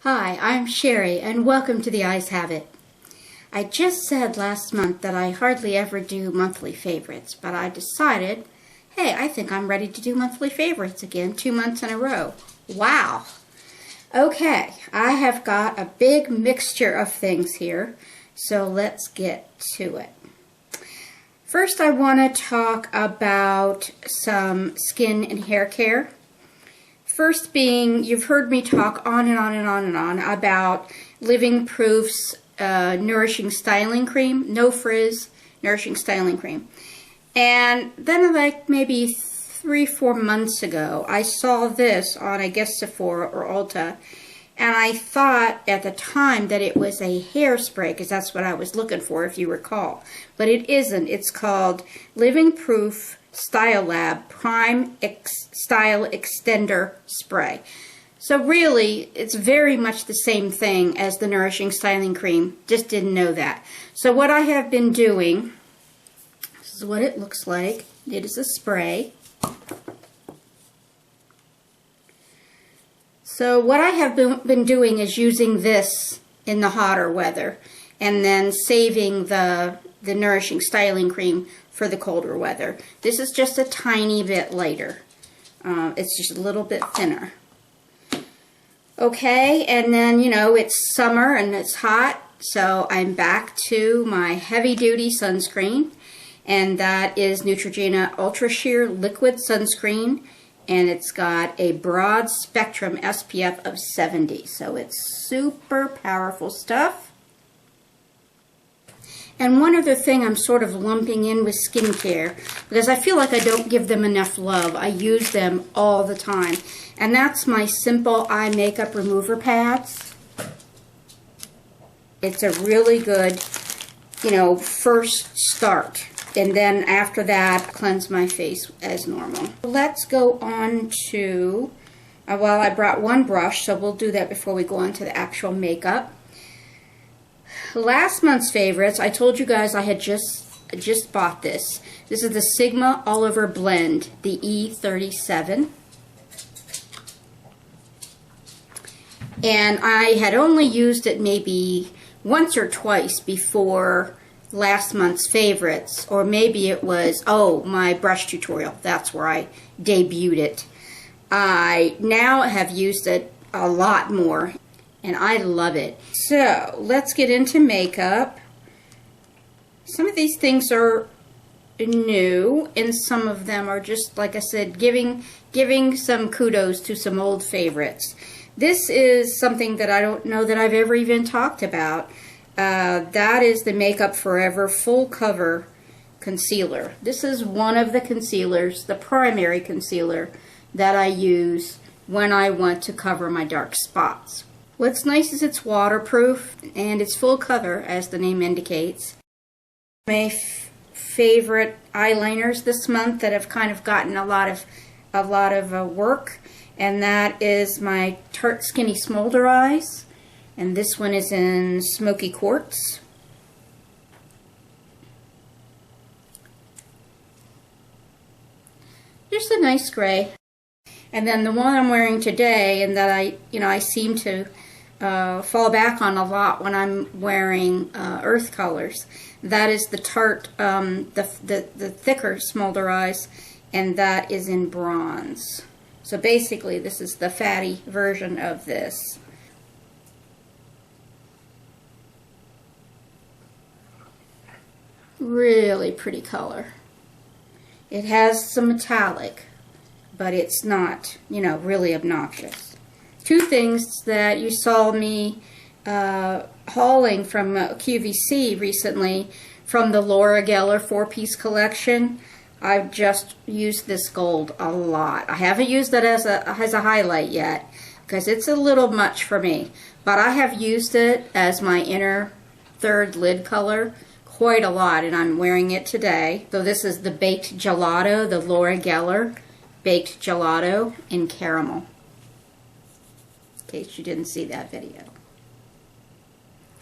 Hi, I'm Sherry, and welcome to The Eyes Have It. I just said last month that I hardly ever do monthly favorites, but I decided, hey, I think I'm ready to do monthly favorites again 2 months in a row. Wow! Okay, I have got a big mixture of things here, so let's get to it. First, I want to talk about some skin and hair care. First being, you've heard me talk on and on and on and on about Living Proof's Nourishing Styling Cream, No Frizz Nourishing Styling Cream. And then like maybe 3-4 months ago, I saw this on, I guess, Sephora or Ulta, and I thought at the time that it was a hairspray, because that's what I was looking for, if you recall. But it isn't. It's called Living Proof Style Lab Prime Style Extender Spray. So really, it's very much the same thing as the Nourishing Styling Cream, just didn't know that. So what I have been doing, this is what it looks like. It is a spray. So what I have been doing is using this in the hotter weather and then saving the Nourishing Styling Cream for the colder weather. This is just a tiny bit lighter. It's just a little bit thinner. Okay, and then, you know, it's summer and it's hot, so I'm back to my heavy-duty sunscreen, and that is Neutrogena Ultra Sheer Liquid Sunscreen, and it's got a broad spectrum SPF of 70, so it's super powerful stuff. And one other thing I'm sort of lumping in with skincare, because I feel like I don't give them enough love. I use them all the time. And that's my Simple Eye Makeup Remover Pads. It's a really good, you know, first start. And then after that, cleanse my face as normal. Let's go on to, well, I brought one brush, so we'll do that before we go on to the actual makeup. Last month's favorites, I told you guys I had just bought this. This is the Sigma Oliver Blend, the E37. And I had only used it maybe once or twice before last month's favorites, or maybe it was, oh, my brush tutorial. That's where I debuted it. I now have used it a lot more, and I love it. So let's get into makeup. Some of these things are new, and some of them are just, like I said, giving some kudos to some old favorites. This is something that I don't know that I've ever even talked about. That is the Makeup Forever Full Cover Concealer. This is one of the concealers, the primary concealer that I use when I want to cover my dark spots. What's nice is it's waterproof and it's full cover, as the name indicates. My favorite eyeliners this month that have kind of gotten a lot of work, and that is my Tarte Skinny Smolder Eyes, and this one is in Smoky Quartz. Just a nice gray. And then the one I'm wearing today, and that I seem to fall back on a lot when I'm wearing earth colors. That is the Tarte, the thicker Smolder Eyes, and that is in bronze. So basically, this is the fatty version of this. Really pretty color. It has some metallic, but it's not, you know, really obnoxious. Two things that you saw me hauling from QVC recently from the Laura Geller 4-piece collection. I've just used this gold a lot. I haven't used it as a highlight yet because it's a little much for me, but I have used it as my inner third lid color quite a lot, and I'm wearing it today. So this is the Baked Gelato, the Laura Geller Baked Gelato in caramel, in case you didn't see that video.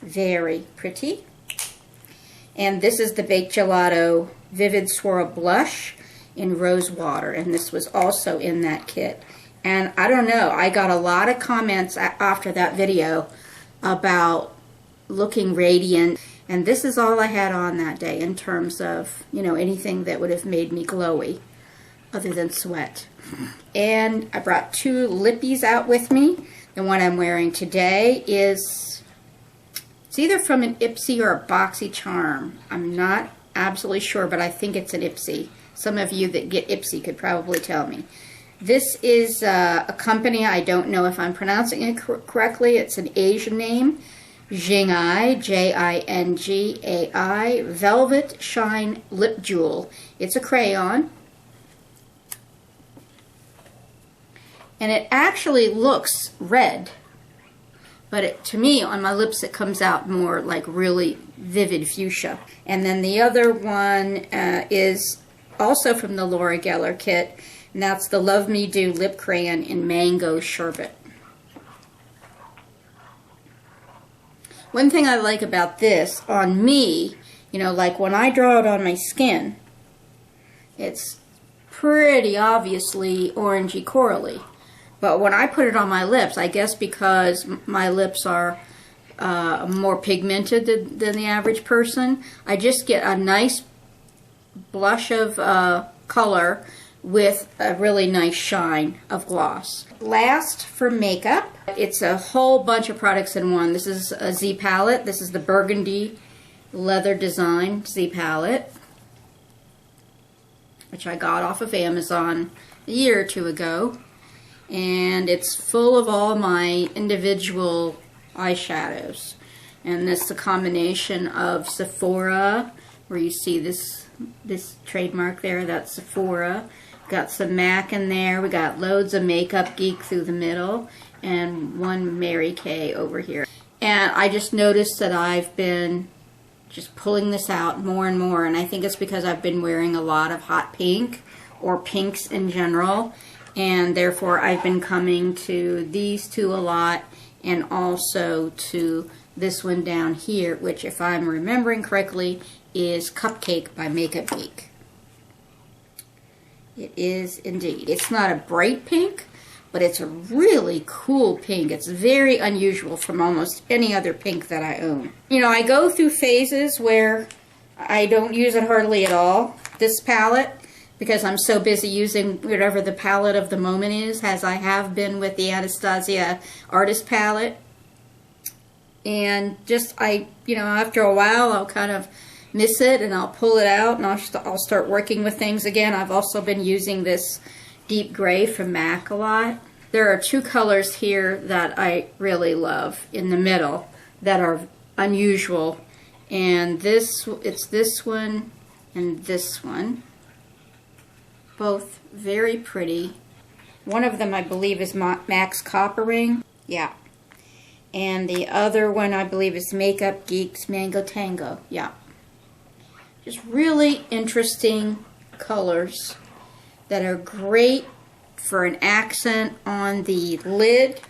Very pretty. And this is the Baked Gelato Vivid Swirl Blush in Rose Water, and this was also in that kit. And I don't know, I got a lot of comments after that video about looking radiant. And this is all I had on that day in terms of, you know, anything that would have made me glowy other than sweat. And I brought 2 lippies out with me. The one I'm wearing today is, it's either from an Ipsy or a BoxyCharm. I'm not absolutely sure, but I think it's an Ipsy. Some of you that get Ipsy could probably tell me. This is a company, I don't know if I'm pronouncing it correctly. It's an Asian name. Jingai, Jingai, Velvet Shine Lip Jewel. It's a crayon. And it actually looks red. But to me, on my lips, it comes out more like really vivid fuchsia. And then the other one is also from the Laura Geller kit. And that's the Love Me Do Lip Crayon in Mango Sherbet. One thing I like about this on me, you know, like when I draw it on my skin, it's pretty obviously orangey corally. But when I put it on my lips, I guess because my lips are more pigmented than the average person, I just get a nice blush of color with a really nice shine of gloss. Last, for makeup, it's a whole bunch of products in one. This is a Z palette. This is the Burgundy Leather Design Z palette, which I got off of Amazon a year or 2 ago. And it's full of all my individual eyeshadows. And this is a combination of Sephora, where you see this trademark there, that's Sephora. Got some MAC in there. We got loads of Makeup Geek through the middle, and one Mary Kay over here. And I just noticed that I've been just pulling this out more and more, and I think it's because I've been wearing a lot of hot pink or pinks in general, and therefore I've been coming to these 2 a lot, and also to this one down here, which, if I'm remembering correctly, is Cupcake by Makeup Geek. It is indeed. It's not a bright pink, but it's a really cool pink. It's very unusual from almost any other pink that I own. You know, I go through phases where I don't use it hardly at all, this palette, because I'm so busy using whatever the palette of the moment is, as I have been with the Anastasia Artist Palette. And just, you know, after a while, I'll kind of miss it, and I'll pull it out, and I'll start working with things again. I've also been using this deep gray from MAC a lot. There are 2 colors here that I really love in the middle that are unusual, and it's this one and this one. Both very pretty. One of them, I believe, is MAC's Copper Ring. Yeah. And the other one, I believe, is Makeup Geek's Mango Tango. Yeah. Just really interesting colors that are great for an accent on the lid.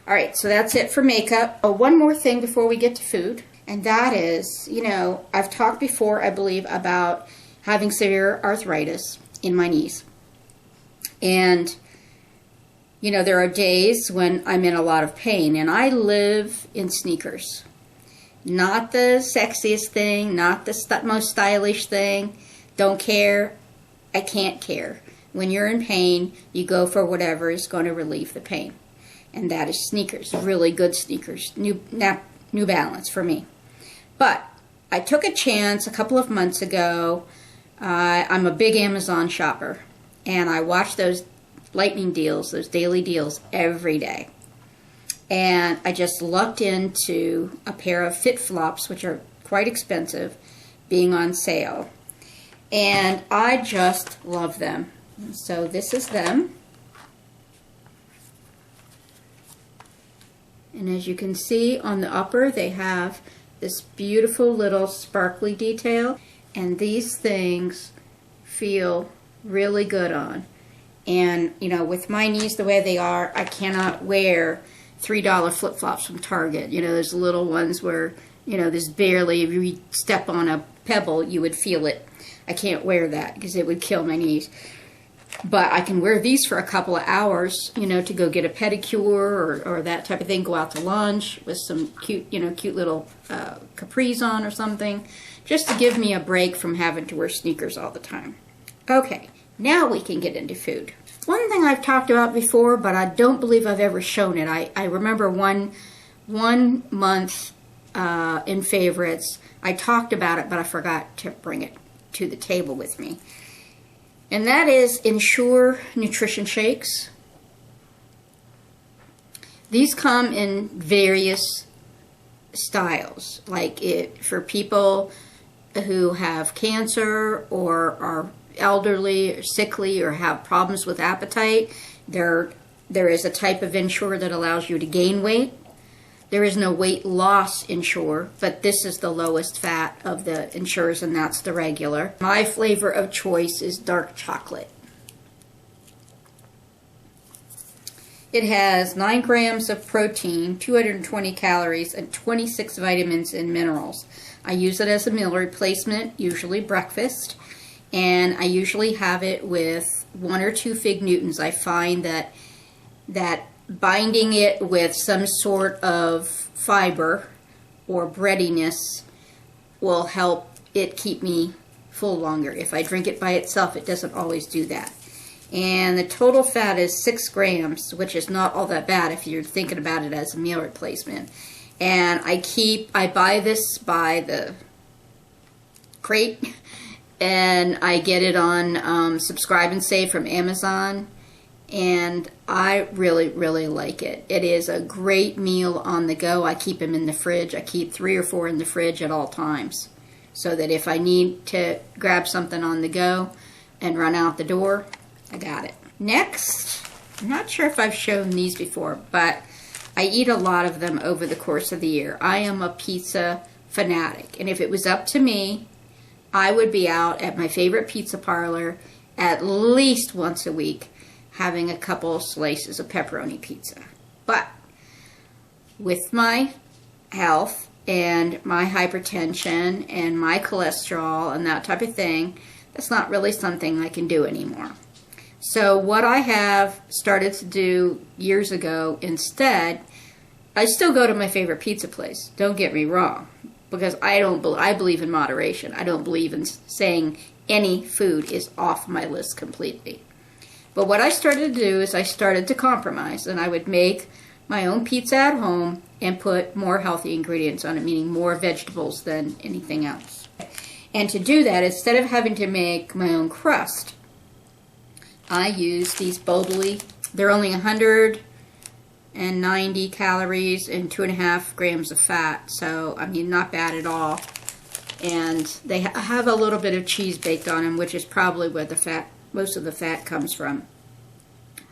Alright, so that's it for makeup. Oh, one more thing before we get to food, and that is, you know, I've talked before, I believe, about having severe arthritis in my knees. And, you know, there are days when I'm in a lot of pain, and I live in sneakers. Not the sexiest thing, not the most stylish thing. Don't care. I can't care. When you're in pain, you go for whatever is going to relieve the pain. And that is sneakers. Really good sneakers. New Balance for me. But I took a chance a couple of months ago. I'm a big Amazon shopper. And I watch those lightning deals, those daily deals, every day. And I just lucked into a pair of FitFlops, which are quite expensive, being on sale. And I just love them. So this is them. And as you can see on the upper, they have this beautiful little sparkly detail. And these things feel really good on. And, you know, with my knees the way they are, I cannot wear $3 flip-flops from Target. You know, there's little ones where, you know, there's barely, if you step on a pebble, you would feel it. I can't wear that because it would kill my knees. But I can wear these for a couple of hours, you know, to go get a pedicure or that type of thing, go out to lunch with some cute, you know, cute little capris on or something, just to give me a break from having to wear sneakers all the time. Okay, now we can get into food. One thing I've talked about before, but I don't believe I've ever shown it. I remember one month in favorites, I talked about it, but I forgot to bring it to the table with me. And that is Ensure Nutrition Shakes. These come in various styles, like for people who have cancer or are elderly or sickly or have problems with appetite. There is a type of Ensure that allows you to gain weight. There is no weight loss Ensure, but this is the lowest fat of the Ensures, and that's the regular. My flavor of choice is dark chocolate. It has 9 grams of protein, 220 calories, and 26 vitamins and minerals. I use it as a meal replacement, usually breakfast, and I usually have it with 1 or 2 Fig Newtons. I find that binding it with some sort of fiber or breadiness will help it keep me full longer. If I drink it by itself, it doesn't always do that. And the total fat is 6 grams, which is not all that bad if you're thinking about it as a meal replacement. And I buy this by the crate, and I get it on Subscribe and Save from Amazon. And I really, really like it. It is a great meal on the go. I keep them in the fridge. I keep 3 or 4 in the fridge at all times, so that if I need to grab something on the go and run out the door, I got it. Next, I'm not sure if I've shown these before, but I eat a lot of them over the course of the year. I am a pizza fanatic, and if it was up to me, I would be out at my favorite pizza parlor at least once a week, having a couple slices of pepperoni pizza. But with my health and my hypertension and my cholesterol and that type of thing, that's not really something I can do anymore. So what I have started to do years ago instead, I still go to my favorite pizza place, don't get me wrong, because I believe in moderation. I don't believe in saying any food is off my list completely. But what I started to do is I started to compromise, and I would make my own pizza at home and put more healthy ingredients on it, meaning more vegetables than anything else. And to do that, instead of having to make my own crust, I use these Boldly. They're only 190 calories and 2.5 grams of fat, so I mean, not bad at all. And they have a little bit of cheese baked on them, which is probably where most of the fat comes from.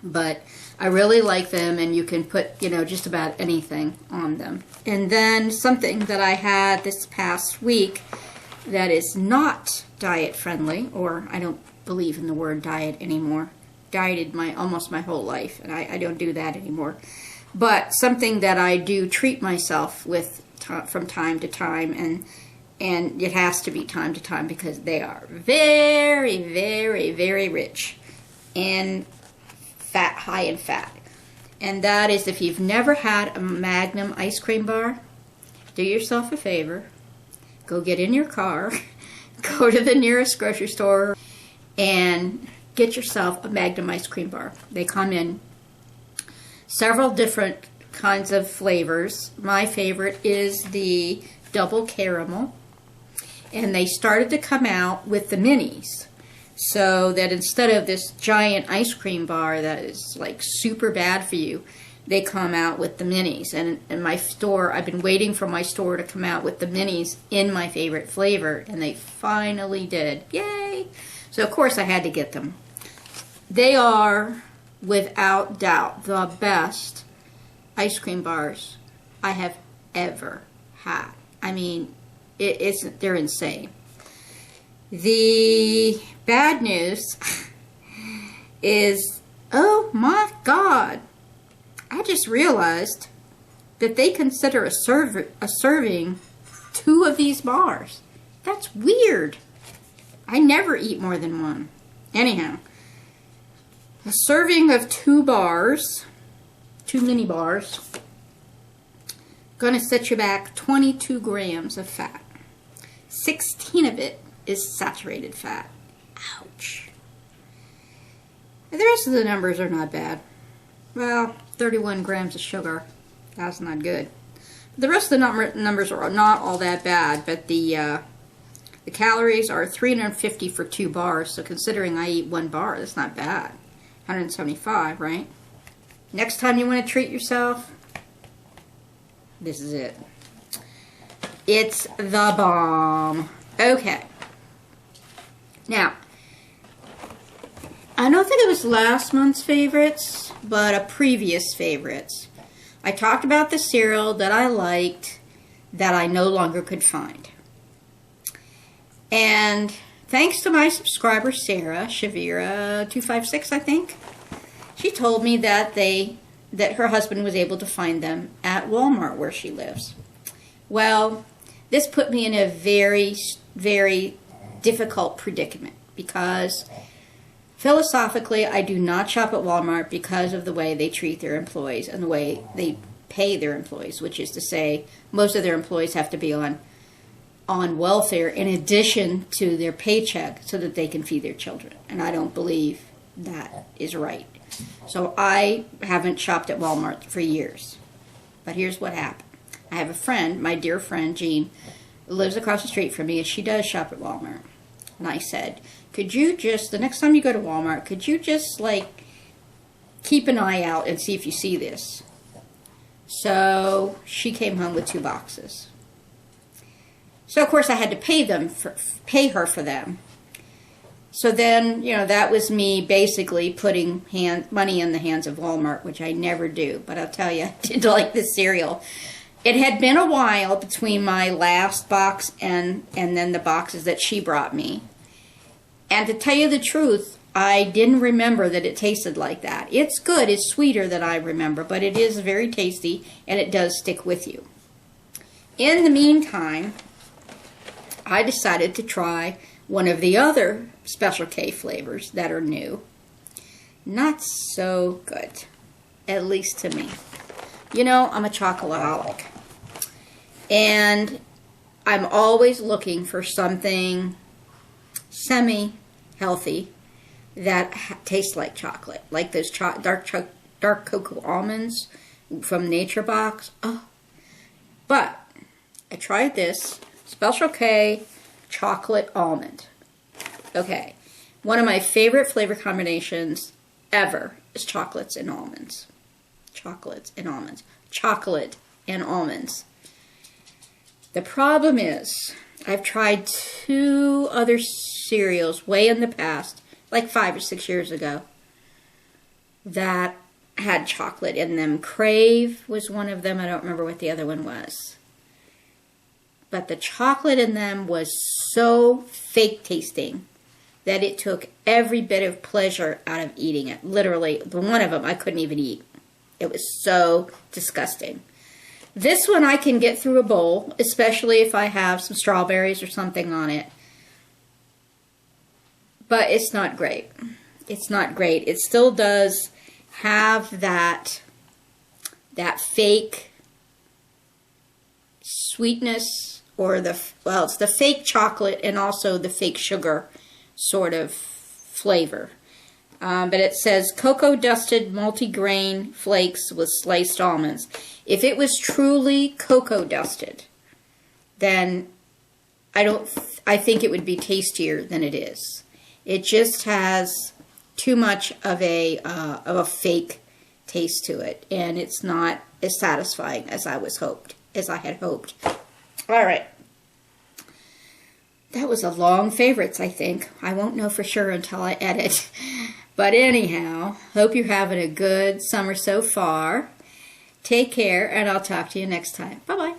But I really like them, and you can put, you know, just about anything on them. And then something that I had this past week that is not diet friendly, or I don't believe in the word diet anymore. Dieted almost my whole life, and I don't do that anymore. But something that I do treat myself with from time to time, and it has to be time to time because they are very, very, very rich in fat, high in fat. And that is, if you've never had a Magnum ice cream bar, do yourself a favor. Go get in your car, go to the nearest grocery store, and get yourself a Magnum ice cream bar. They come in several different kinds of flavors. My favorite is the double caramel. And they started to come out with the minis, so that instead of this giant ice cream bar that is like super bad for you, they come out with the minis. And in my store, I've been waiting for my store to come out with the minis in my favorite flavor, and they finally did. Yay! So of course I had to get them. They are, without doubt, the best ice cream bars I have ever had. I mean, they're insane. The bad news is, oh my God, I just realized that they consider a serving 2 of these bars. That's weird. I never eat more than 1. Anyhow, A serving of 2 bars, 2 mini bars, gonna set you back 22 grams of fat. 16 of it is saturated fat. Ouch. And the rest of the numbers are not bad. Well, 31 grams of sugar. That's not good. The rest of the numbers are not all that bad, but the calories are 350 for 2 bars, so considering I eat 1 bar, that's not bad. 175, right? Next time you want to treat yourself, this is it. It's the bomb. Okay. Now, I don't think it was last month's favorites, but a previous favorites. I talked about the cereal that I liked that I no longer could find. And thanks to my subscriber, Sarah, Shavira256, I think, she told me that her husband was able to find them at Walmart where she lives. Well, this put me in a very, very difficult predicament because philosophically, I do not shop at Walmart because of the way they treat their employees and the way they pay their employees, which is to say most of their employees have to be on welfare in addition to their paycheck so that they can feed their children. And I don't believe that is right. So I haven't shopped at Walmart for years. But here's what happened. I have a friend, my dear friend, Jean, who lives across the street from me, and she does shop at Walmart. And I said, could you just, the next time you go to Walmart, could you just, like, keep an eye out and see if you see this? So she came home with 2 boxes. So, of course, I had to pay her for them. So then, you know, that was me basically putting money in the hands of Walmart, which I never do. But I'll tell you, I did like this cereal. It had been a while between my last box and then the boxes that she brought me. And to tell you the truth, I didn't remember that it tasted like that. It's good. It's sweeter than I remember, but it is very tasty, and it does stick with you. In the meantime, I decided to try one of the other Special K flavors that are new. Not so good, at least to me. You know, I'm a chocoholic, and I'm always looking for something semi-healthy that tastes like chocolate, like those dark cocoa almonds from Nature Box. Oh, but I tried this Special K chocolate almond. Okay, one of my favorite flavor combinations ever is chocolates and almonds. Chocolates and almonds. Chocolate and almonds. The problem is, I've tried 2 other cereals way in the past, like 5 or 6 years ago, that had chocolate in them. Crave was one of them. I don't remember what the other one was. But the chocolate in them was so fake tasting that it took every bit of pleasure out of eating it. Literally, the one of them I couldn't even eat. It was so disgusting. This one I can get through a bowl, especially if I have some strawberries or something on it. But it's not great. It's not great. It still does have that fake sweetness, or it's the fake chocolate and also the fake sugar sort of flavor. But it says cocoa dusted multigrain flakes with sliced almonds. If it was truly cocoa dusted, then I think it would be tastier than it is. It just has too much of a fake taste to it, and it's not as satisfying as I had hoped. All right. That was a long favorites, I think. I won't know for sure until I edit. But anyhow, hope you're having a good summer so far. Take care, and I'll talk to you next time. Bye-bye.